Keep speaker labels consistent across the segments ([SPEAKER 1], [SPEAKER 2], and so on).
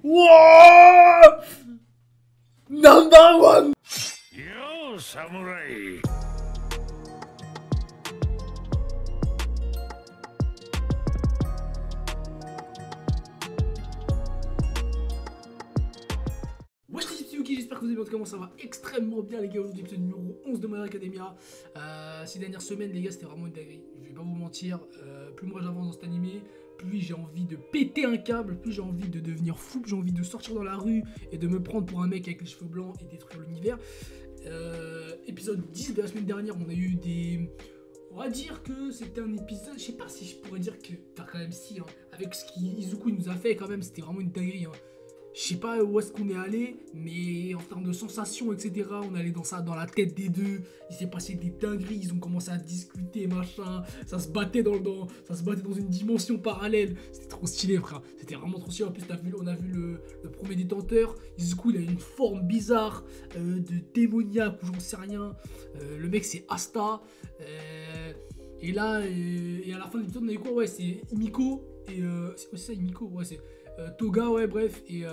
[SPEAKER 1] Wow! Number one!
[SPEAKER 2] Yo, samurai!
[SPEAKER 1] Wesh les petits Yuki, j'espère que vous allez bien. Comment ça va extrêmement bien les gars. Aujourd'hui épisode numéro 11 de My Hero Academia. Ces dernières semaines les gars c'était vraiment une dinguerie. Je vais pas vous mentir, plus moi j'avance dans cet animé, plus j'ai envie de péter un câble, plus j'ai envie de devenir fou, plus j'ai envie de sortir dans la rue et de me prendre pour un mec avec les cheveux blancs et détruire l'univers. Épisode 10 de la semaine dernière, on a eu des... On va dire que c'était un épisode, je sais pas si je pourrais dire que... Enfin quand même si, hein, avec ce qu'Izuku nous a fait quand même, c'était vraiment une dinguerie. Hein. Je sais pas où est-ce qu'on est allé, mais en termes de sensations, etc., on est allé dans la tête des deux. Il s'est passé des dingueries, ils ont commencé à discuter, machin. Ça se battait dans une dimension parallèle. C'était trop stylé, frère. C'était vraiment trop stylé. En plus, on a vu le premier détenteur. Izuku, il a une forme bizarre de démoniaque ou j'en sais rien. Le mec, c'est Asta. Et là, et à la fin de l'épisode, on a eu quoi? Ouais, c'est Himiko. Et c'est ça, Himiko, ouais, c'est... Toga, ouais, bref, et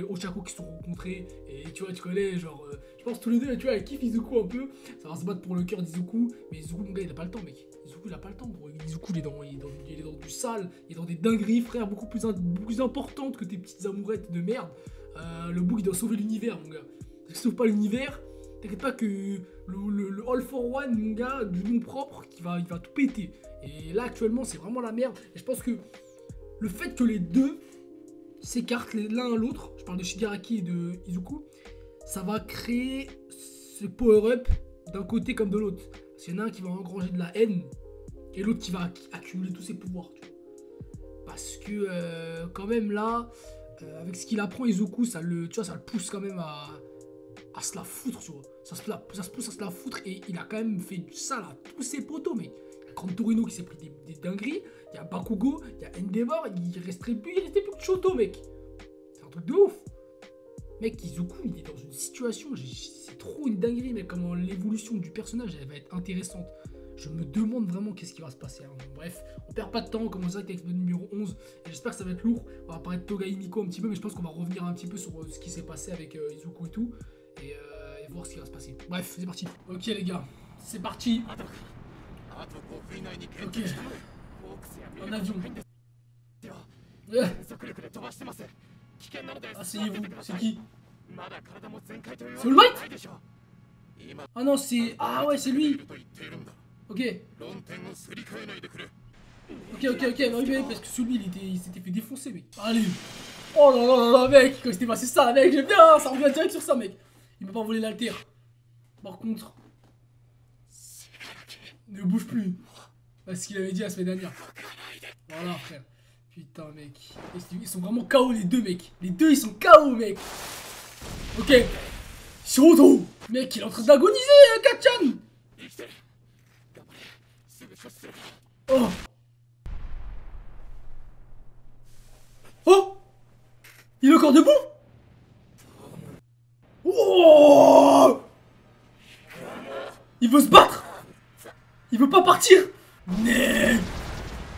[SPEAKER 1] Ochako qui se sont rencontrés, et tu vois, tu connais, genre, je pense tous les deux, tu vois, ils kiffent Izuku un peu, ça va se battre pour le cœur d'Izuku, mais Izuku, mon gars, il a pas le temps, mec. Izuku, il a pas le temps, gros. Izuku, il est dans du sale, il est dans des dingueries, frère, beaucoup plus importantes que tes petites amourettes de merde. Le bouc, il doit sauver l'univers, mon gars. S'il sauve pas l'univers, t'inquiète pas que le All for One, mon gars, du nom propre, il va tout péter. Et là, actuellement, c'est vraiment la merde, et je pense que le fait que les deux s'écartent l'un à l'autre, je parle de Shigaraki et de Izuku, ça va créer ce power-up d'un côté comme de l'autre. Parce qu'il y en a un qui va engranger de la haine et l'autre qui va accumuler tous ses pouvoirs. Tu vois. Parce que quand même là, avec ce qu'il apprend Izuku, ça le pousse quand même à se la foutre, tu vois. Ça se pousse à se la foutre et il a quand même fait du sale à tous ses potos, mec. Grand Torino qui s'est pris des dingueries, il y a Bakugo, il y a Endeavor, il restait plus que Choto, mec. C'est un truc de ouf. Mec, Izuku, il est dans une situation, c'est trop une dinguerie, mec, comment l'évolution du personnage, elle va être intéressante. Je me demande vraiment qu'est-ce qui va se passer. Hein. Bref, on perd pas de temps, on commence avec l'épisode numéro 11, et j'espère que ça va être lourd. On va parler de Toga Himiko un petit peu, mais je pense qu'on va revenir un petit peu sur ce qui s'est passé avec Izuku et tout, et voir ce qui va se passer. Bref, c'est parti. Ok les gars, c'est parti. Ok, en avion. Asseyez-vous, c'est qui? C'est All Might? Ah non, c'est... Ah ouais, c'est lui. Ok. Ok, oui, parce que celui, il s'était fait défoncer, mec. Allez. Oh là là là, mec, quand il s'était passé ça, mec, j'aime bien, ça revient direct sur ça, mec. Il m'a pas volé l'alter. Par contre... Ne bouge plus. C'est ce qu'il avait dit la semaine dernière. Voilà, frère. Putain, mec. Ils sont vraiment KO, les deux, mec. Les deux, ils sont KO, mec. Ok. Shoto. Mec, il est en train d'agoniser, Kachan. Oh. Oh. Il est encore debout. Oh. Il veut se battre. Il veut pas partir. Mec.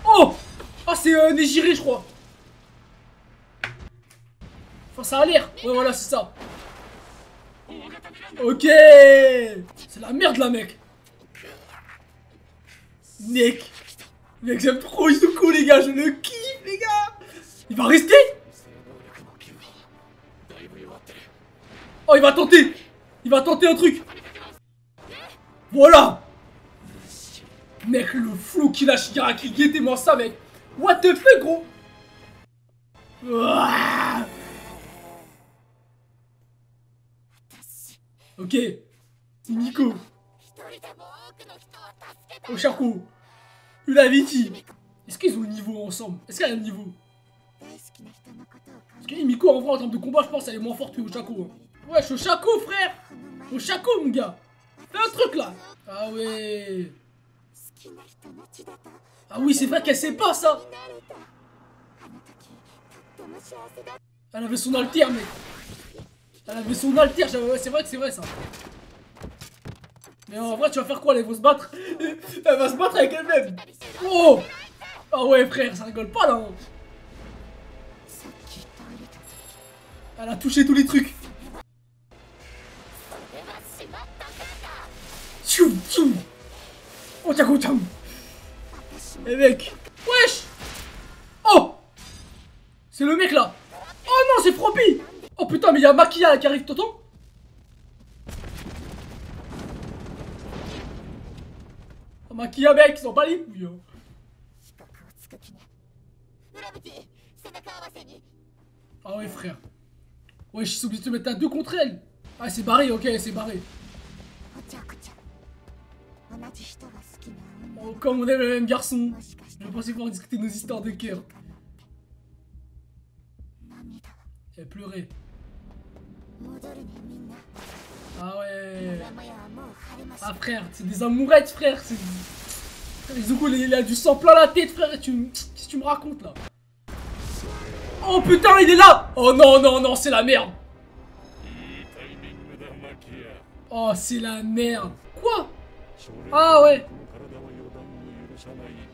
[SPEAKER 1] Oh. Ah, c'est Nejire, je crois. Enfin, ça a l'air. Ouais, voilà, c'est ça. Ok. C'est la merde, là, mec. Mec, j'aime trop Izuku, les gars. Je le kiffe, les gars. Il va rester. Oh, il va tenter. Il va tenter un truc. Voilà. Mec, le flow qu'il a Shigaraki, guettez-moi ça, mec. What the fuck, gros. Ouah. Ok. C'est Nico. Ochako. Unaviti. Est-ce qu'ils ont le niveau ensemble? Est-ce qu'il y a un niveau? Parce que Himiko, en vrai, en termes de combat, je pense qu'elle est moins forte que Ochako. Hein. Wesh, Ochako, frère. Ochako, mon gars. Fais un truc, là. Ah ouais. Ah oui, c'est vrai qu'elle sait pas ça. Elle avait son alter, mec. Elle avait son alter, c'est vrai que c'est vrai ça. Mais en vrai, tu vas faire quoi? Elle va se battre. Elle va se battre avec elle-même. Oh. Ah ouais, frère, ça rigole pas là. Hein. Elle a touché tous les trucs. Tchou, tchou. Oh, tiens, tiens. Eh mec. Wesh. Oh. C'est le mec là. Oh non, c'est Froppy. Oh putain, mais il y a Maquilla là qui arrive, t'entends? Oh, Maquilla mec, ils sont pas les couilles. Hein. Ah ouais frère. Ouais, je suis obligé de te mettre à deux contre elle. Ah c'est barré, ok, c'est barré. Oh, comme on aime le même garçon. Je pensais pouvoir discuter nos histoires de cœur. Elle pleurait. Ah ouais. Ah frère, c'est des amourettes frère. Izuku il a du sang plein la tête frère. Qu'est-ce que tu me racontes là? Oh putain il est là. Oh non non non c'est la merde. Oh c'est la merde. Quoi? Ah ouais.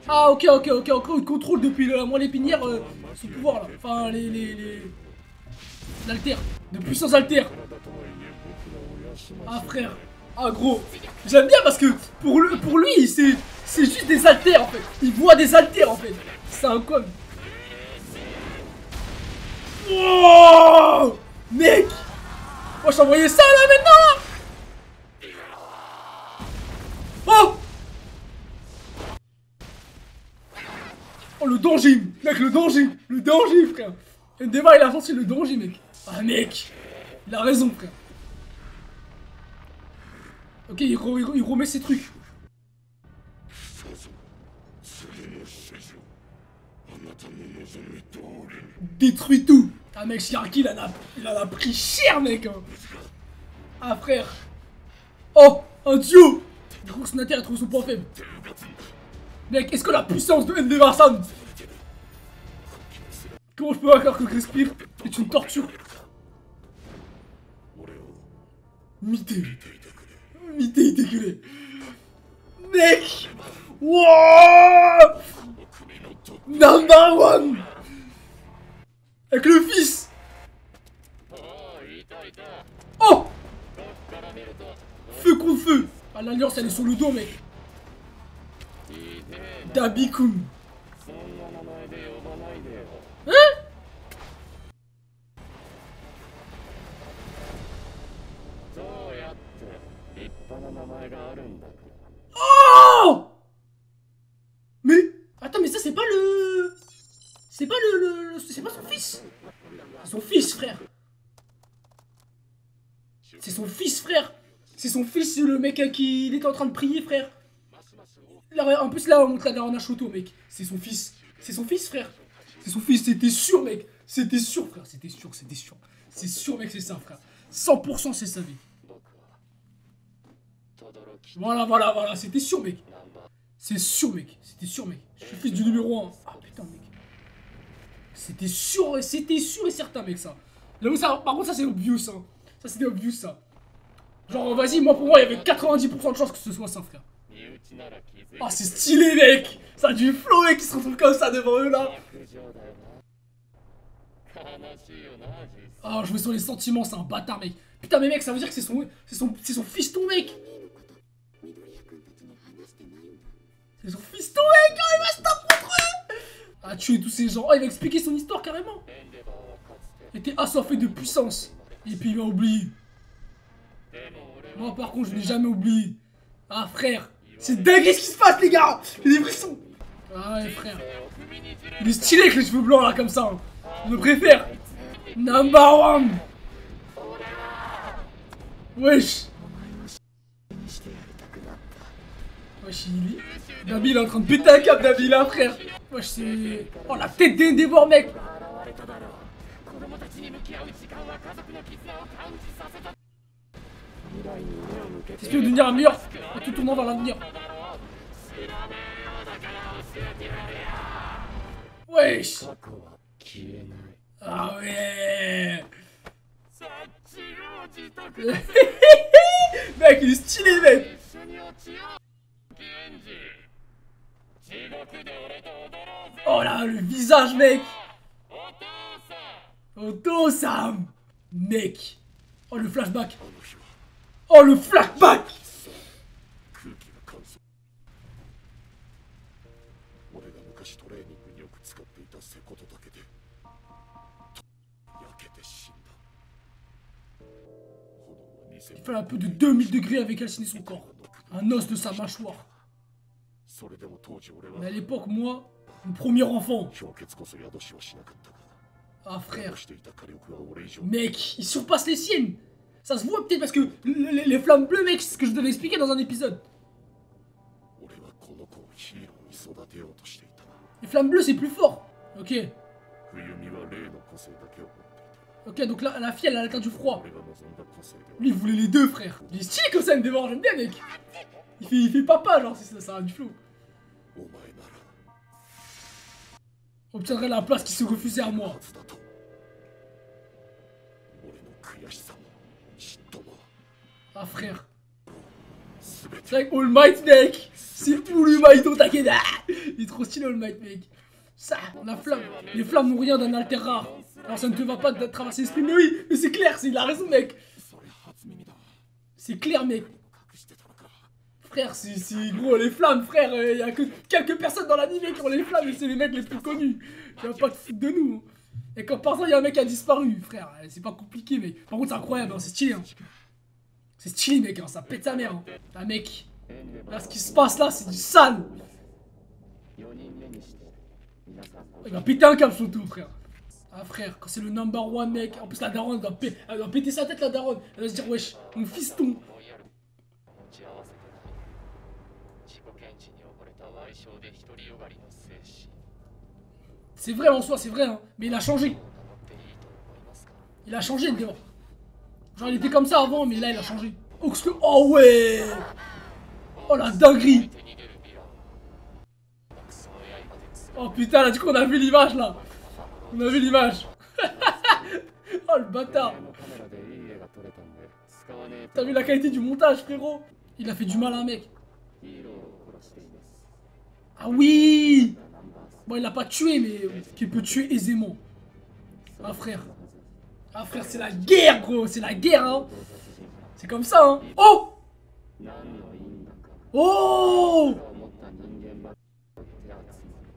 [SPEAKER 1] Ah ok ok ok ok il contrôle depuis la moelle épinière son pouvoir là. Enfin l'alter. De puissance alter. Ah frère. Ah gros. J'aime bien parce que pour lui c'est juste des alters en fait. Il voit des alters en fait. C'est un con. Oh mec. Moi je t'envoyais ça là maintenant là. Oh. Oh le danger. Mec le danger. Le danger frère. Ndema il a senti le danger mec. Ah mec. Il a raison frère. Ok il remet ses trucs. Détruit tout. Ah mec Shiraki il en a pris cher mec hein. Ah frère. Oh un duo. Du coup Snater a trouvé son point faible. Mec est-ce que la puissance de Ndema-san. Comment je peux voir que respire est une torture. Mité. Mité il dégueulé. Mec. Wouah. Number one. Avec le fils. Oh. Feu contre feu. Ah l'alliance elle est sur le dos mec. Dabikun. Hein? Oh. Mais attends mais ça c'est pas le... C'est pas c'est pas son fils. C'est son fils frère. C'est son fils frère. C'est son fils le mec à qui il était en train de prier frère. Là, en plus là on montre la dernière photo mec. C'est son fils. C'est son fils frère. C'est son fils, c'était sûr mec. C'était sûr frère. C'était sûr, c'était sûr. C'est sûr mec c'est ça frère. 100% c'est ça mec. Voilà, voilà, voilà, c'était sûr mec. C'est sûr mec. C'était sûr mec. Je suis fils du numéro 1. Ah putain mec. C'était sûr et certain mec ça. Là où ça. Par contre ça c'est obvious hein. Ça c'était obvious ça. Genre vas-y moi pour moi il y avait 90% de chance que ce soit ça frère. Oh c'est stylé mec. Ça a du flow mec qui se retrouve comme ça devant eux là. Oh je me sens les sentiments c'est un bâtard mec. Putain mais mec ça veut dire que c'est son fiston mec. C'est son fiston mec. Oh il va se taper contre eux. A tuer tous ces gens. Oh il va expliquer son histoire carrément. Il était assoiffé de puissance. Et puis il va oublier. Moi par contre je n'ai jamais oublié. Ah frère. C'est dingue ce qui se passe les gars. J'ai des frissons. Ah ouais frère. Il est stylé avec les cheveux blancs là comme ça. Je le préfère. Number one. Wesh. Wesh Nabi il est en train de péter un câble Nabi là frère. Wesh c'est... Oh la tête d'Endeavor mec. Qu'est-ce que tu veux devenir un mur en tout tournant vers l'avenir. Wesh. Ah ouais. Mec il est stylé mec. Oh là le visage mec. Oto-san. Mec. Oh, le flashback. Oh, le flashback. Il fait un peu de 2000 degrés avec calciner son corps. Un os de sa mâchoire. Mais à l'époque, moi, mon premier enfant. Ah frère. Mec, il surpasse les siennes. Ça se voit peut-être parce que les flammes bleues, mec, c'est ce que je devais expliquer dans un épisode. Les flammes bleues, c'est plus fort. Ok. Ok, donc là, la fille, elle a atteint du froid. Lui, il voulait les deux, frère. Il est stylé comme ça, il me dévore, j'aime bien, mec. Il fait papa, genre, ça a du flow. Obtiendrait la place qui se refusait à moi. Ah, frère. C'est avec All Might, mec. C'est pour All Might, on t'inquiète. Il est trop stylé, All Might, mec. Ça, la flamme. Les flammes n'ont rien d'un alter rare. Alors ça ne te va pas de traverser l'esprit. Mais oui, mais c'est clair, il a raison, mec. C'est clair, mec. Frère, c'est gros, les flammes, frère. Il y a que quelques personnes dans l'anime qui ont les flammes et c'est les mecs les plus connus. Tu vas pas te foutre de nous. Et quand par exemple, il y a un mec qui a disparu, frère. C'est pas compliqué, mec. Par contre, c'est incroyable, hein, c'est stylé. Hein. C'est stylé, mec. Hein, ça pète sa mère. Hein. Ah, mec. Là, ce qui se passe là, c'est du sale. Il va péter un câble surtout, frère. Ah frère, quand c'est le number one mec, en plus la daronne elle doit péter sa tête, la daronne. Elle va se dire wesh, mon fiston. C'est vrai en soi, c'est vrai hein, mais il a changé. Il a changé le démon. Genre il était comme ça avant, mais là il a changé. Oh ouais. Oh la dinguerie. Oh putain là du coup on a vu l'image là. On a vu l'image. Oh le bâtard. T'as vu la qualité du montage frérot. Il a fait du mal à un mec. Ah oui. Bon il l'a pas tué mais qu'il peut tuer aisément. Ah frère. Ah frère c'est la guerre gros. C'est la guerre hein. C'est comme ça hein. Oh. Oh.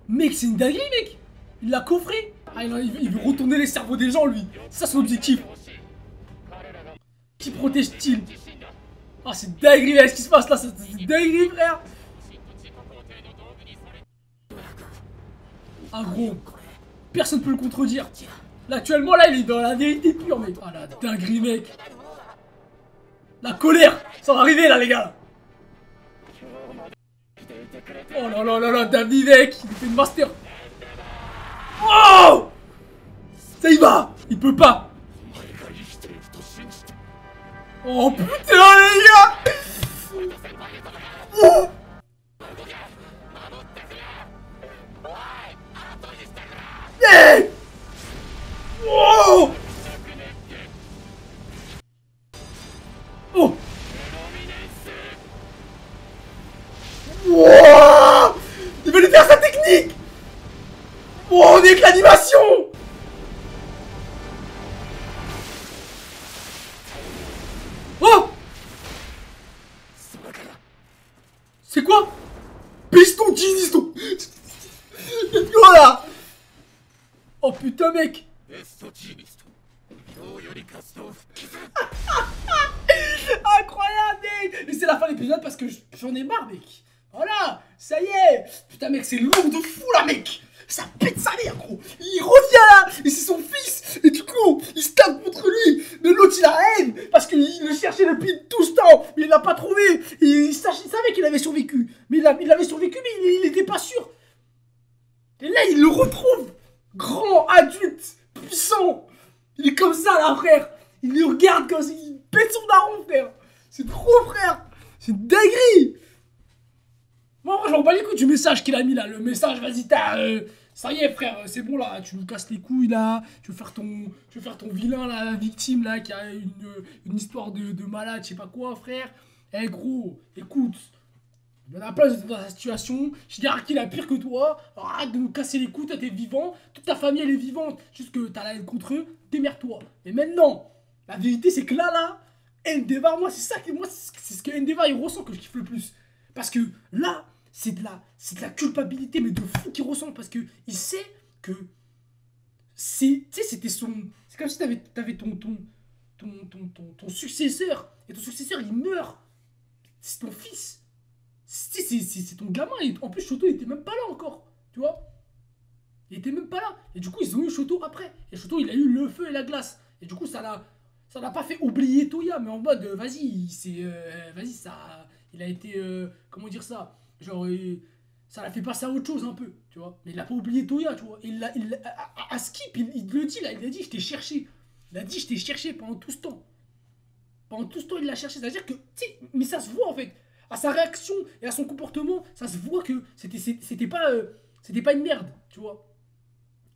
[SPEAKER 1] Mec c'est une dinguerie mec. Il l'a coffré. Ah, il veut retourner les cerveaux des gens, lui. C'est ça son objectif. Qui protège-t-il? Ah, c'est dinguerie, là, ce qui se passe là. C'est dinguerie, frère. Ah, gros. Personne ne peut le contredire. Là, actuellement, là, il est dans la vérité pure, mec. Ah, la dinguerie, mec. La colère. Ça va arriver, là, les gars. Oh là là là là, David, mec. Il fait une master. Oh! Ça y va! Il peut pas! Oh putain les gars! Oh! Hey! Oh! Oh! Wow! Il veut lui faire sa technique! Oh, on est avec l'animation! Oh! C'est quoi? Piston Giniston! Voilà! Oh putain mec! Incroyable mec! Mais c'est la fin de l'épisode parce que j'en ai marre mec! Voilà! Ça y est! Putain mec c'est lourd de fou là mec! Ça pète sa mère gros! Il revient là! Et c'est son fils! Et du coup, il se tape contre lui! Mais l'autre il a haine! Parce qu'il le cherchait depuis tout ce temps! Mais il l'a pas trouvé! Et il savait qu'il avait survécu! Mais il avait survécu mais il était pas sûr! Et là il le retrouve! Grand, adulte, puissant! Il est comme ça là frère! Il le regarde comme s'il pète son daron frère! C'est trop frère! C'est une dinguerie! Moi je m'en bats les couilles du message qu'il a mis là, le message, vas-y, ça y est frère, c'est bon là, tu nous casses les couilles là, tu veux faire ton vilain là, victime là, qui a une histoire de malade, je sais pas quoi frère. Eh gros, écoute, il y en a plein dans sa situation, Shigaraki il a pire que toi, arrête de nous casser les couilles, toi t'es vivant, toute ta famille elle est vivante, juste que t'as la haine contre eux, démerde-toi. Et maintenant, La vérité, c'est que là, Endeavor, moi, c'est ça que moi, c'est ce que Endeavor il ressent que je kiffe le plus. Parce que là, c'est de la culpabilité, mais de fou qu'il ressent. Parce que il sait que tu sais, c'était son. C'est comme si t'avais ton successeur. Et ton successeur, il meurt. C'est ton fils. C'est ton gamin. Et en plus, Shoto, il était même pas là encore. Tu vois? Il était même pas là. Et du coup, ils ont eu Shoto après. Et Shoto, il a eu le feu et la glace. Et du coup, ça l'a pas fait oublier Toya. Mais en mode, vas-y, vas-y, ça. Il a été. Comment dire ça? Genre. Ça l'a fait passer à autre chose un peu, tu vois. Mais il a pas oublié Toya, tu vois. À Skip, il le dit là, il a dit, je t'ai cherché. Il a dit, je t'ai cherché pendant tout ce temps. Pendant tout ce temps, il l'a cherché. C'est-à-dire que, tu sais, mais ça se voit en fait. À sa réaction et à son comportement, ça se voit que c'était pas une merde, tu vois.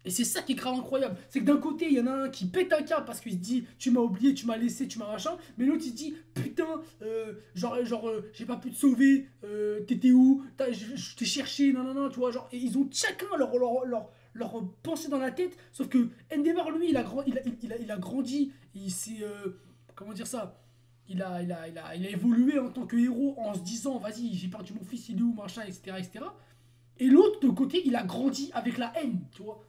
[SPEAKER 1] Et c'est ça qui est grave incroyable. C'est que d'un côté, il y en a un qui pète un câble parce qu'il se dit tu m'as oublié, tu m'as laissé, tu m'as machin. Mais l'autre il se dit putain, j'ai pas pu te sauver, t'étais où, je t'ai cherché, non, non, non, tu vois. Genre, et ils ont chacun leur pensée dans la tête. Sauf que Endeavor, lui, il a grandi. Il s'est. Comment dire ça? Il a évolué en tant que héros en se disant vas-y, j'ai perdu mon fils, il est où, machin, etc. etc. Et l'autre, de côté, il a grandi avec la haine, tu vois.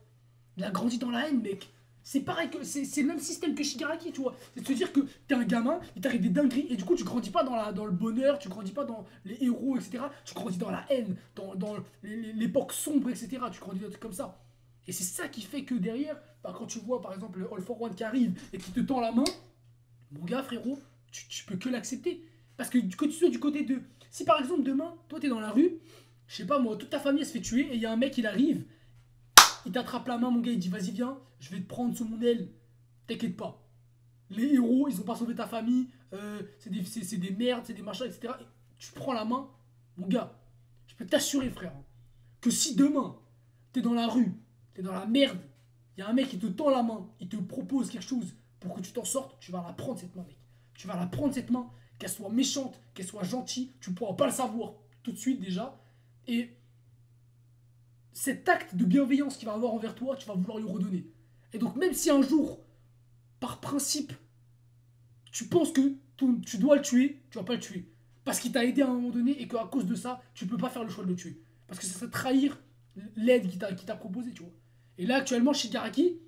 [SPEAKER 1] Il a grandi dans la haine, mec. C'est pareil que c'est le même système que Shigaraki, tu vois. C'est de se dire que t'es un gamin, il t'arrive des dingueries, et du coup tu grandis pas dans le bonheur, tu grandis pas dans les héros, etc. Tu grandis dans la haine, dans l'époque sombre, etc. Tu grandis dans des trucs comme ça. Et c'est ça qui fait que derrière, bah, quand tu vois par exemple le All for One qui arrive et qui te tend la main, mon gars, frérot, tu peux que l'accepter. Parce que tu sois du côté de. Si par exemple demain, toi t'es dans la rue, je sais pas moi, toute ta famille elle se fait tuer, et il y a un mec, il arrive, il t'attrape la main, mon gars, il dit vas-y, viens, je vais te prendre sous mon aile. T'inquiète pas. Les héros, ils ont pas sauvé ta famille, c'est des merdes, c'est des machins, etc. Et tu prends la main, mon gars, je peux t'assurer, frère, que si demain, t'es dans la rue, t'es dans la merde, il y a un mec qui te tend la main, il te propose quelque chose pour que tu t'en sortes, tu vas la prendre cette main, mec. Tu vas la prendre cette main, qu'elle soit méchante, qu'elle soit gentille, tu pourras pas le savoir tout de suite déjà. Et cet acte de bienveillance qu'il va avoir envers toi, tu vas vouloir lui redonner. Et donc même si un jour, par principe, tu penses que tu dois le tuer, tu vas pas le tuer. Parce qu'il t'a aidé à un moment donné et qu'à cause de ça, tu peux pas faire le choix de le tuer. Parce que ça serait trahir l'aide qu'il t'a proposé, tu vois. Et là actuellement, Shigaraki,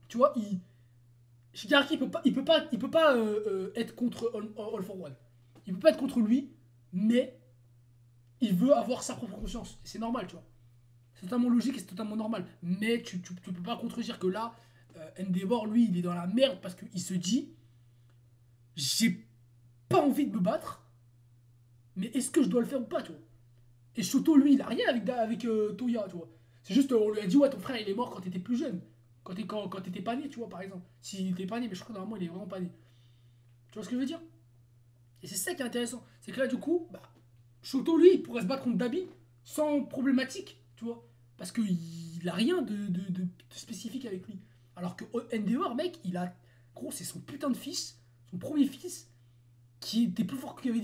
[SPEAKER 1] tu vois, Shigaraki il peut pas être contre All for One. Il peut pas être contre lui, mais il veut avoir sa propre conscience. Et c'est normal, tu vois. C'est totalement logique et c'est totalement normal. Mais tu peux pas contredire que là, Endeavor, lui, il est dans la merde parce qu'il se dit j'ai pas envie de me battre, mais est-ce que je dois le faire ou pas, tu vois. Et Shoto, lui, il a rien avec Toya, tu vois. C'est juste, on lui a dit ouais, ton frère, il est mort quand t'étais plus jeune. Quand t'étais pas né, tu vois, par exemple. S'il était pas né, mais je crois que normalement, il est vraiment pas né. Tu vois ce que je veux dire? Et c'est ça qui est intéressant. C'est que là, du coup, bah, Shoto, lui, il pourrait se battre contre Dabi sans problématique, tu vois. Parce qu'il a rien de spécifique avec lui. Alors que Endeavor, mec, il a. Gros, c'est son putain de fils, son premier fils, qui était plus fort, qui avait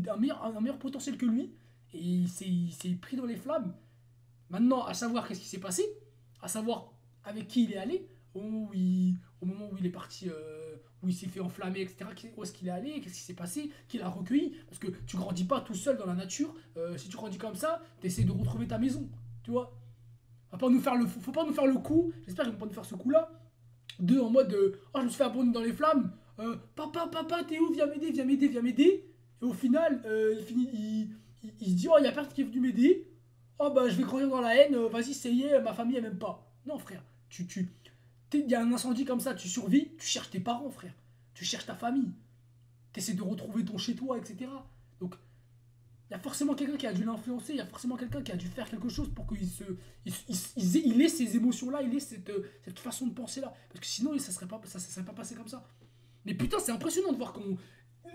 [SPEAKER 1] un meilleur potentiel que lui. Et il s'est pris dans les flammes. Maintenant, à savoir qu'est-ce qui s'est passé, à savoir avec qui il est allé, au moment où il est parti, où il s'est fait enflammer, etc. Où est-ce qu'il est allé, qu'est-ce qui s'est passé, qui l'a recueilli. Parce que tu grandis pas tout seul dans la nature. Si tu grandis comme ça, tu essaies de retrouver ta maison. Tu vois. Faut pas nous faire le coup, j'espère qu'ils vont pas nous faire ce coup-là, en mode oh, je me suis fait abandonner dans les flammes, papa, t'es où, viens m'aider, viens m'aider, viens m'aider. Et au final, il se dit oh, il y a personne qui est venu m'aider, oh bah je vais grandir dans la haine, vas-y, ça y est, ma famille elle m'aime pas. Non, frère, il y a un incendie comme ça, tu survis, tu cherches tes parents, frère, tu cherches ta famille, tu essaies de retrouver ton chez-toi, etc. Donc, il y a forcément quelqu'un qui a dû l'influencer, il y a forcément quelqu'un qui a dû faire quelque chose pour qu'il ait ces émotions-là, il ait cette façon de penser-là. Parce que sinon, ça serait pas passé comme ça. Mais putain, c'est impressionnant de voir comment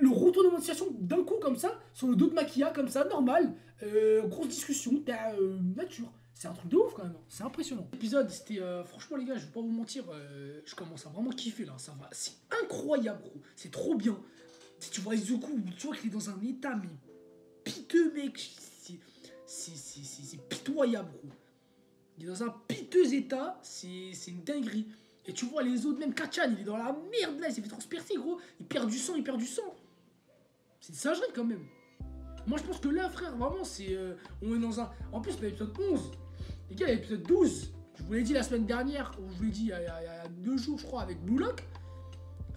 [SPEAKER 1] le retournement de situation d'un coup comme ça, sur le dos de Maquia, comme ça, normal, grosse discussion, nature. C'est un truc de ouf quand même, hein. C'est impressionnant. L'épisode, c'était franchement les gars, je vais pas vous mentir, je commence à vraiment kiffer là, ça va, c'est incroyable gros, c'est trop bien. Si tu vois Izuku, tu vois qu'il est dans un état mais piteux, mec. C'est pitoyable, gros. Il est dans un piteux état. C'est une dinguerie. Et tu vois les autres, même Kachan, il est dans la merde là, il s'est fait transpercer gros. Il perd du sang, il perd du sang. C'est une singerie quand même. Moi je pense que là frère, vraiment c'est... on est dans un... En plus l'épisode 11, les gars l'épisode 12, je vous l'ai dit la semaine dernière, ou je vous l'ai dit il y a 2 jours je crois avec Bouloc.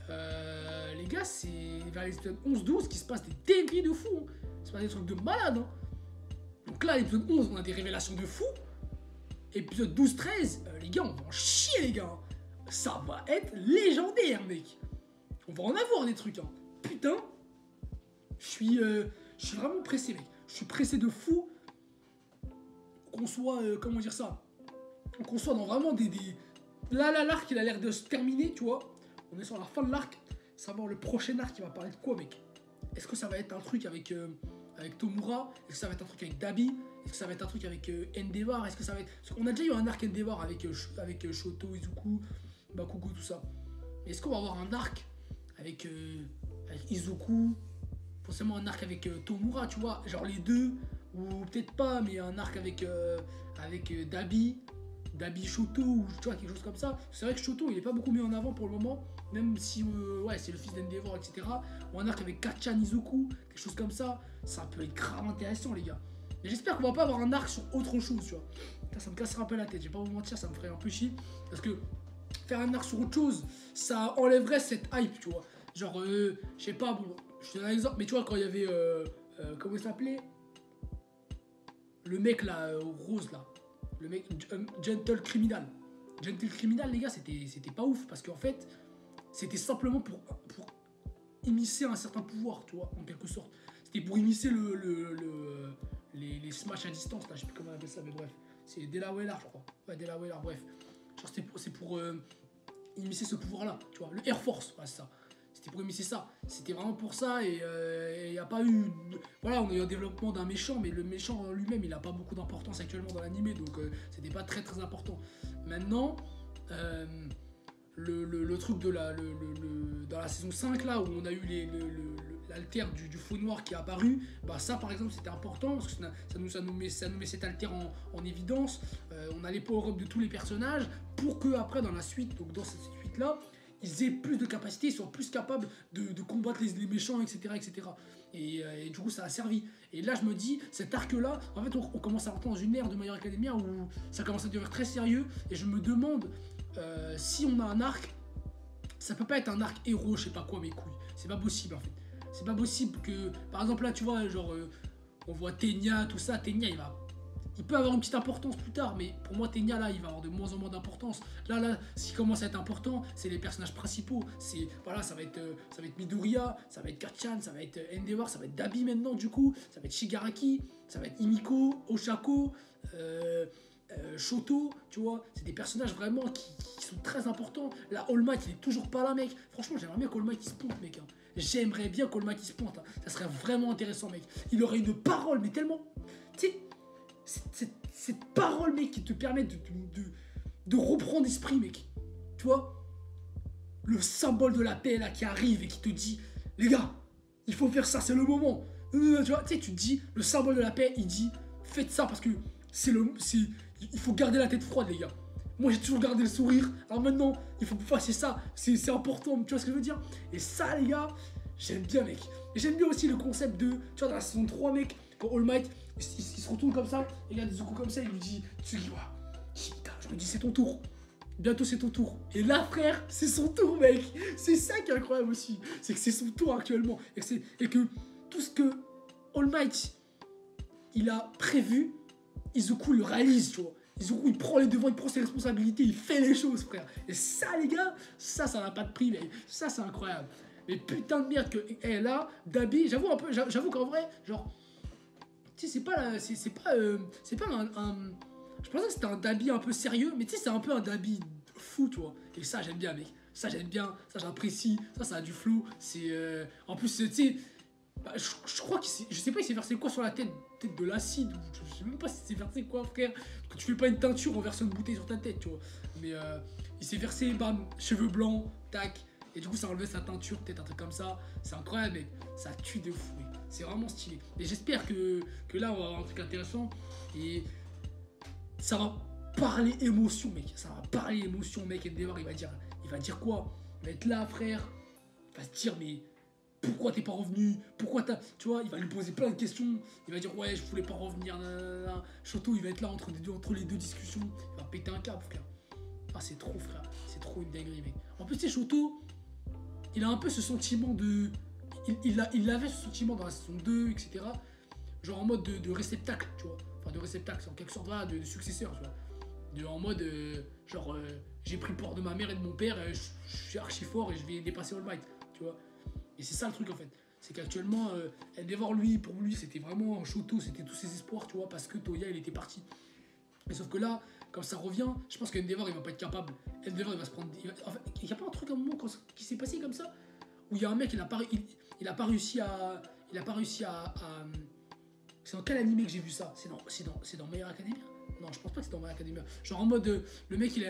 [SPEAKER 1] Les gars c'est vers l'épisode 11-12 qu'il se passe des dingueries de fou. Hein. Il se passe des trucs de malade. Hein. Donc là l'épisode 11 on a des révélations de fou. Épisode 12-13, les gars on va en chier les gars. Ça va être légendaire mec. On va en avoir des trucs hein. Putain. Je suis vraiment pressé mec. Je suis pressé de fou. Qu'on soit, comment dire ça. Qu'on soit dans vraiment des... Là l'arc il a l'air de se terminer tu vois. On est sur la fin de l'arc. Savoir le prochain arc il va parler de quoi mec. Est-ce que ça va être un truc avec Tomura? Est-ce que ça va être un truc avec Dabi? Est-ce que ça va être un truc avec Endeavor? Est-ce que ça va être... Parce qu'on a déjà eu un arc Endeavor avec Shoto, Izuku, Bakugo, tout ça. Mais est-ce qu'on va avoir un arc avec Izuku? Forcément un arc avec Tomura, tu vois. Genre les deux, ou peut-être pas, mais un arc avec Dabi Shoto, ou tu vois, quelque chose comme ça. C'est vrai que Shoto, il est pas beaucoup mis en avant pour le moment. Même si, ouais, c'est le fils d'Endeavor, etc. Ou un arc avec Kachan, Izuku, quelque chose comme ça. Ça peut être grave intéressant, les gars. Mais j'espère qu'on va pas avoir un arc sur autre chose, tu vois. Ça me cassera un peu la tête, je vais pas vous mentir, ça me ferait un peu chier. Parce que faire un arc sur autre chose, ça enlèverait cette hype, tu vois. Genre, je sais pas, bon, je te donne un exemple, mais tu vois, quand il y avait, comment il s'appelait? Le mec là, rose là. Le mec, Gentle Criminal. Gentle Criminal, les gars, c'était pas ouf. Parce qu'en fait, c'était simplement pour immiscer un certain pouvoir, tu vois, en quelque sorte. C'était pour immiscer les smash à distance, là, je sais plus comment on appelle ça, mais bref. C'est Delaware, je crois. Ouais, Delaware, bref. Genre, c'est pour immiscer ce pouvoir-là, tu vois. Le Air Force, ouais, c'est ça. C'était pour immiscer ça. C'était vraiment pour ça, et il n'y a pas eu... Voilà, on a eu un développement d'un méchant, mais le méchant lui-même, il n'a pas beaucoup d'importance actuellement dans l'animé, donc c'était pas très très important. Maintenant, le truc de dans la saison 5 là où on a eu l'alter du faux noir qui est apparu, bah ça par exemple c'était important parce que ça nous met cet alter en évidence. On a les power-up de tous les personnages pour que après dans la suite, donc dans cette suite là, ils aient plus de capacités, ils soient plus capables de combattre les méchants, etc. etc. Et du coup ça a servi. Et là je me dis, cet arc là, en fait on commence à rentrer dans une ère de My Hero Academia où ça commence à devenir très sérieux et je me demande si on a un arc, ça peut pas être un arc héros, je sais pas quoi, mes couilles. C'est pas possible en fait. C'est pas possible que, par exemple là tu vois, genre on voit Tenya, tout ça, Tenya il peut avoir une petite importance plus tard, mais pour moi Tenya là il va avoir de moins en moins d'importance. Là, ce qui commence à être important, c'est les personnages principaux. C'est voilà, ça va être Midoriya, ça va être Kachan, ça va être Endeavor, ça va être Dabi maintenant du coup, ça va être Shigaraki, ça va être Himiko, Oshako, Shoto, tu vois, c'est des personnages vraiment qui sont très importants. Là, All Might, il est toujours pas là, mec. Franchement, j'aimerais bien qu'All Might il se pointe, mec. Hein. J'aimerais bien qu'All Might il se pointe. Hein. Ça serait vraiment intéressant, mec. Il aurait une parole, mais tellement. Tu sais, cette parole, mec, qui te permet de reprendre esprit, mec. Tu vois, le symbole de la paix, là, qui arrive et qui te dit, les gars, il faut faire ça, c'est le moment. Tu vois, tu sais, tu te dis, le symbole de la paix, il dit, faites ça parce que il faut garder la tête froide, les gars. Moi, j'ai toujours gardé le sourire. Alors maintenant, il faut que vous fassiez ça. C'est important, tu vois ce que je veux dire? Et ça, les gars, j'aime bien, mec. Et j'aime bien aussi le concept de... Tu vois, dans la saison 3, mec, quand All Might, il se retourne comme ça, et il y a des Zuko comme ça, il lui dit... Tsugiwa, Shita, je me dis, c'est ton tour. Bientôt, c'est ton tour. Et là, frère, c'est son tour, mec. C'est ça qui est incroyable aussi. C'est que c'est son tour actuellement. Et que tout ce que All Might, il a prévu... Izuku le réalise, tu vois. Izuku, il prend les devants, il prend ses responsabilités, il fait les choses, frère. Et ça, les gars, ça n'a pas de prix, mais ça, c'est incroyable. Mais putain de merde que là, Dabi, j'avoue qu'en vrai, genre, tu sais, c'est pas un, je pensais que c'était un Dabi un peu sérieux, mais tu sais, c'est un peu un Dabi fou, tu vois. Et ça, j'aime bien, mec. Ça, j'aime bien, ça, j'apprécie, ça a du flow. C'est, en plus, tu sais, bah, je crois je sais pas, il s'est versé quoi sur la tête, peut-être de l'acide, ou je sais même pas s'il s'est versé quoi, frère. Parce que tu fais pas une teinture, on verse une bouteille sur ta tête, tu vois. Mais il s'est versé, bam, cheveux blancs, tac, et du coup ça a enlevé sa teinture, peut-être un truc comme ça. C'est incroyable, mec. Ça tue de fou, mec. C'est vraiment stylé. Et j'espère que là on va avoir un truc intéressant et ça va parler émotion, mec. Ça va parler émotion, mec. Endeavor, il va dire quoi? Il va être là, frère. Il va se dire, mais pourquoi t'es pas revenu? Pourquoi t'as... Tu vois, il va lui poser plein de questions. Il va dire, ouais, je voulais pas revenir. Nanana. Shoto, il va être là entre les deux discussions. Il va péter un câble, frère. Ah, c'est trop, frère. C'est trop une dinguerie, mec. En plus, tu sais, Shoto, il a un peu ce sentiment de... Il avait ce sentiment dans la saison 2, etc. Genre en mode de réceptacle, tu vois. Enfin, de réceptacle, c'est en quelque sorte, voilà, de successeur, tu vois. En mode, j'ai pris le port de ma mère et de mon père, je suis archi fort et je vais dépasser All Might, tu vois. Et c'est ça le truc, en fait. C'est qu'actuellement, Endeavor, lui, pour lui, c'était vraiment Shoto, c'était tous ses espoirs, tu vois, parce que Toya, il était parti. Mais sauf que là, comme ça revient, je pense qu'Endeavor, il va pas être capable. Endeavor, il va se prendre... Enfin, il y a pas un truc, à un moment, qui s'est passé comme ça, où il y a un mec, il a pas réussi à... C'est dans quel animé que j'ai vu ça? C'est dans My Hero Academia? Non, je pense pas que c'est dans My Hero Academia. Genre en mode, le mec, il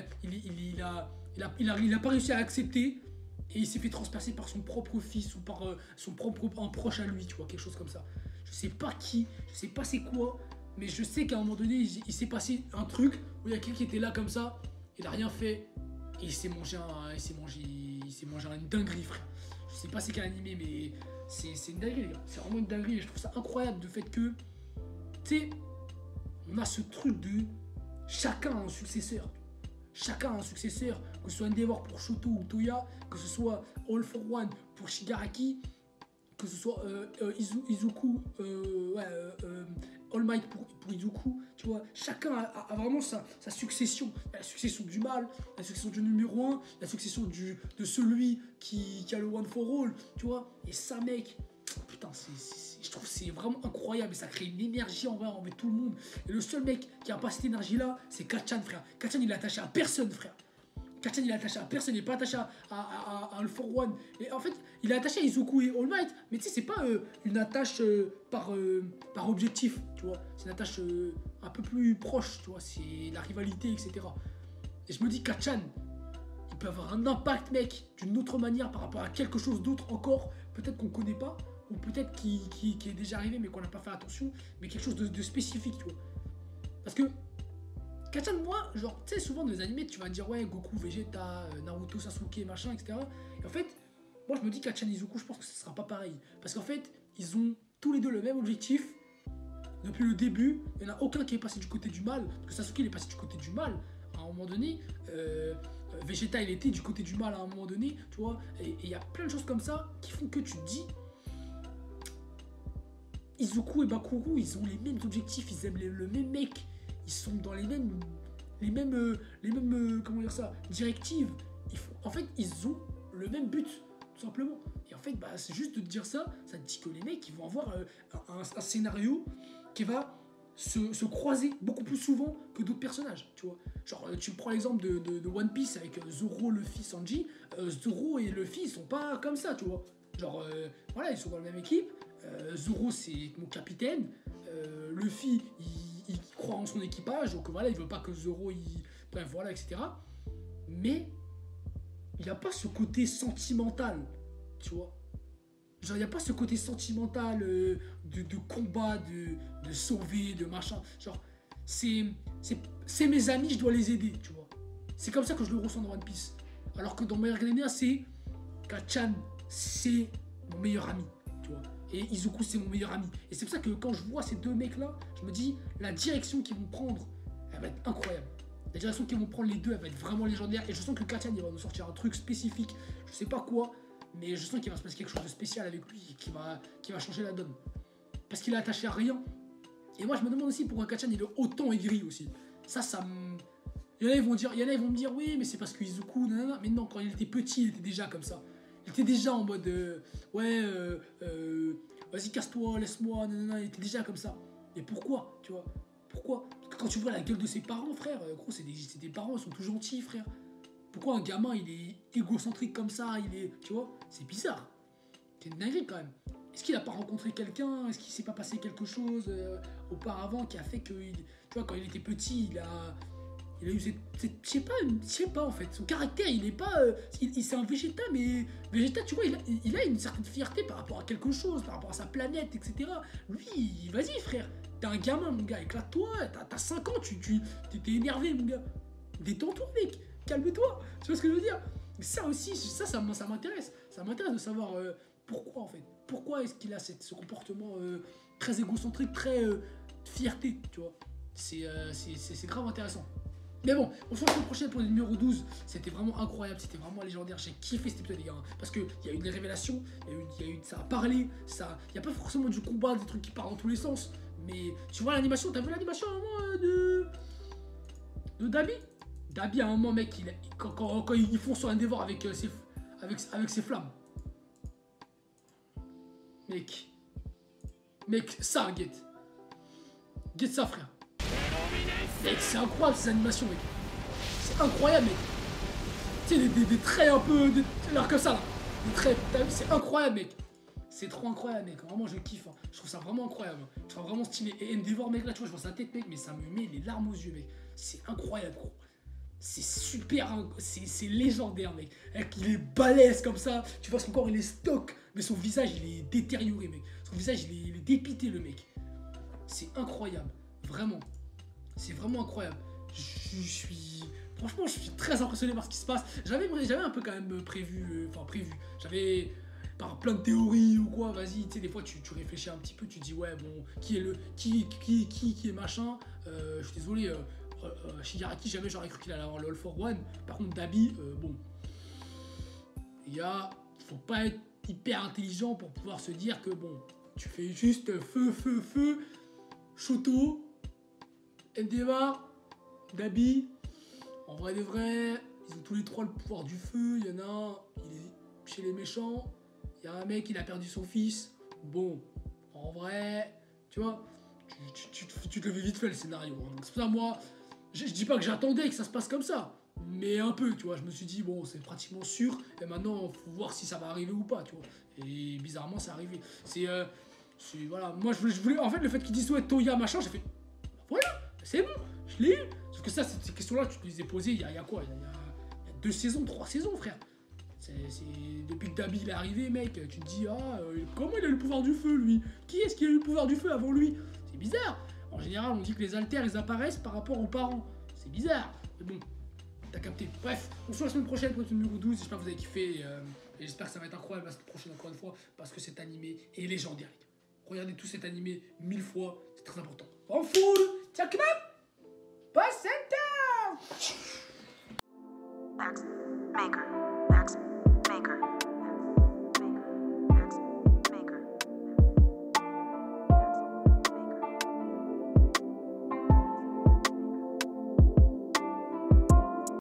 [SPEAKER 1] a pas réussi à accepter et il s'est fait transpercer par son propre fils ou par un proche à lui, tu vois, quelque chose comme ça. Je sais pas qui, je sais pas c'est quoi, mais je sais qu'à un moment donné, il s'est passé un truc où il y a quelqu'un qui était là comme ça, il a rien fait et il s'est mangé une dinguerie, frère. Je sais pas c'est quel animé, mais c'est une dinguerie, les gars. C'est vraiment une dinguerie et je trouve ça incroyable de fait que, tu sais, on a ce truc de chacun a un successeur. Chacun a un successeur, que ce soit Endeavor pour Shoto ou Toya, que ce soit All for One pour Shigaraki, que ce soit Izuku, All Might pour Izuku, tu vois, chacun a vraiment sa succession. La succession du mal, la succession du numéro 1, la succession de celui qui a le One for All, tu vois. Et ça, mec, putain, je trouve que c'est vraiment incroyable et ça crée une énergie envers tout le monde. Et le seul mec qui a pas cette énergie-là, c'est Kacchan, frère. Kacchan, il est attaché à personne, frère. Kacchan, il est attaché à personne, il n'est pas attaché à All for One. Et en fait, il est attaché à Izuku et All Might, mais tu sais, c'est pas une attache par objectif, tu vois. C'est une attache un peu plus proche, tu vois. C'est la rivalité, etc. Et je me dis, Kacchan, il peut avoir un impact, mec, d'une autre manière par rapport à quelque chose d'autre encore, peut-être qu'on connaît pas, ou peut-être qui est déjà arrivé mais qu'on n'a pas fait attention, mais quelque chose de spécifique, tu vois. Parce que Kacchan, moi, genre, tu sais, souvent dans les animés, tu vas dire, ouais, Goku, Vegeta, Naruto, Sasuke, machin, etc. Et en fait, moi, je me dis, Kacchan et Izuku, je pense que ce sera pas pareil. Parce qu'en fait, ils ont tous les deux le même objectif. Depuis le début, il n'y en a aucun qui est passé du côté du mal. Parce que Sasuke, il est passé du côté du mal à un moment donné. Vegeta, il était du côté du mal à un moment donné, tu vois. Et il y a plein de choses comme ça qui font que tu te dis, Izuku et Bakuru, ils ont les mêmes objectifs, ils aiment le même mec. Ils sont dans les mêmes comment dire ça, directives. En fait, ils ont le même but, tout simplement. Et en fait, bah, c'est juste de te dire ça, ça te dit que les mecs, ils vont avoir un scénario qui va se croiser beaucoup plus souvent que d'autres personnages, tu vois. Genre, tu prends l'exemple de One Piece avec Zoro, Luffy, Sanji. Zoro et Luffy, ils sont pas comme ça, tu vois. Genre, voilà, ils sont dans la même équipe. Zoro, c'est mon capitaine. Luffy, il croit en son équipage, donc voilà, il veut pas que Zoro, bref, voilà, etc. Mais il n'y a pas ce côté sentimental, tu vois. Genre, il n'y a pas ce côté sentimental de combat, de sauver, de machin. Genre, c'est mes amis, je dois les aider, tu vois. C'est comme ça que je le ressens dans One Piece. Alors que dans My Hero Academia, c'est Kacchan, c'est mon meilleur ami, tu vois. Et Izuku, c'est mon meilleur ami. Et c'est pour ça que quand je vois ces deux mecs-là, je me dis, la direction qu'ils vont prendre, elle va être incroyable. La direction qu'ils vont prendre les deux, elle va être vraiment légendaire. Et je sens que Kacchan, il va nous sortir un truc spécifique. Je sais pas quoi, mais je sens qu'il va se passer quelque chose de spécial avec lui qui va changer la donne. Parce qu'il est attaché à rien. Et moi, je me demande aussi pourquoi Kacchan, il est autant aigri aussi. Ça me... Il y en a, ils vont me dire, oui, mais c'est parce que Izuku, nanana. Mais non, quand il était petit, il était déjà comme ça. Il était déjà en mode vas-y, casse-toi, laisse-moi, nanana. Il était déjà comme ça. Et pourquoi, tu vois? Pourquoi? Parce que quand tu vois la gueule de ses parents, frère, gros, c'est des parents, ils sont tout gentils, frère. Pourquoi un gamin, il est égocentrique comme ça, tu vois? C'est bizarre. C'est une dinguerie quand même. Est-ce qu'il a pas rencontré quelqu'un? Est-ce qu'il s'est pas passé quelque chose auparavant qui a fait que, tu vois, quand il était petit, il a eu je sais pas en fait, son caractère, il est pas, c'est un Vegeta, mais Vegeta, tu vois, il a une certaine fierté par rapport à quelque chose, par rapport à sa planète, etc. Lui, vas-y frère, T'es un gamin, mon gars, éclate-toi. T'as 5 ans, t'es énervé, mon gars. Détends-toi, mec. Calme-toi. Tu vois ce que je veux dire? Ça aussi, ça m'intéresse. Ça m'intéresse de savoir pourquoi, en fait. Pourquoi est-ce qu'il a ce comportement très égocentrique, très fierté, tu vois? C'est grave intéressant. Mais bon, on se retrouve la semaine prochaine pour le numéro 12. C'était vraiment incroyable, c'était vraiment légendaire. J'ai kiffé cet épisode, les gars. Parce qu'il y a eu des révélations, ça a parlé, il n'y a pas forcément du combat, des trucs qui partent dans tous les sens. Mais tu vois l'animation, t'as vu l'animation à un moment de Dabi? Dabi, à un moment, mec, quand ils font sur un dévor avec ses flammes. Mec, ça, Get ça, frère. Mec, c'est incroyable ces animations, mec. C'est incroyable, mec. Tu sais, des traits un peu. Alors comme ça, là. Des traits, t'as vu, c'est incroyable, mec. C'est trop incroyable, mec. Vraiment, je kiffe. Hein. Je trouve ça vraiment incroyable. Je trouve vraiment stylé. Et Endeavor, mec, là, tu vois, je vois sa tête, mec, mais ça me met les larmes aux yeux, mec. C'est incroyable, gros. C'est super, c'est légendaire, mec. Il est balèze comme ça. Tu vois, son corps, il est stock. Mais son visage, il est détérioré, mec. Son visage, il est dépité, le mec. C'est incroyable. Vraiment. C'est vraiment incroyable. Franchement, je suis très impressionné par ce qui se passe. J'avais un peu quand même prévu. J'avais par plein de théories ou quoi. Vas-y, tu sais, des fois tu réfléchis un petit peu, tu dis ouais bon, qui est machin. Je suis désolé, Shigaraki, jamais j'aurais cru qu'il allait avoir le All for One. Par contre, Dabi, bon, les gars, faut pas être hyper intelligent pour pouvoir se dire que bon, tu fais juste feu, Shoto, Endeavor, Dabi. En vrai de vrai, ils ont tous les trois le pouvoir du feu. Il y en a un, il est chez les méchants. Il y a un mec, il a perdu son fils. Bon, en vrai, tu vois, tu te le fais vite fait le scénario. Hein. Donc c'est pour ça, moi, je dis pas que j'attendais que ça se passe comme ça. Mais un peu, tu vois, je me suis dit, bon, c'est pratiquement sûr. Et maintenant, faut voir si ça va arriver ou pas, tu vois. Et bizarrement, c'est arrivé. Voilà, moi, je voulais, en fait, le fait qu'ils disent, ouais, Toya, machin, j'ai fait, voilà, c'est bon, je l'ai eu. Sauf que ça, ces questions-là, tu te les ai posées il y a quoi? Il y a 2 saisons, 3 saisons, frère. Depuis que Dabi il est arrivé, mec, tu te dis, comment il a eu le pouvoir du feu, lui? Qui est-ce qui a eu le pouvoir du feu avant lui? C'est bizarre. En général, on dit que les alters, ils apparaissent par rapport aux parents. C'est bizarre. Mais bon, t'as capté. Bref, on se voit la semaine prochaine pour le numéro 12. J'espère que vous avez kiffé. Et j'espère que ça va être incroyable la semaine prochaine, encore une fois, parce que cet animé est légendaire. Regardez tout cet animé 1000 fois, c'est très important. En full, ciao, knap, pas center. Maker.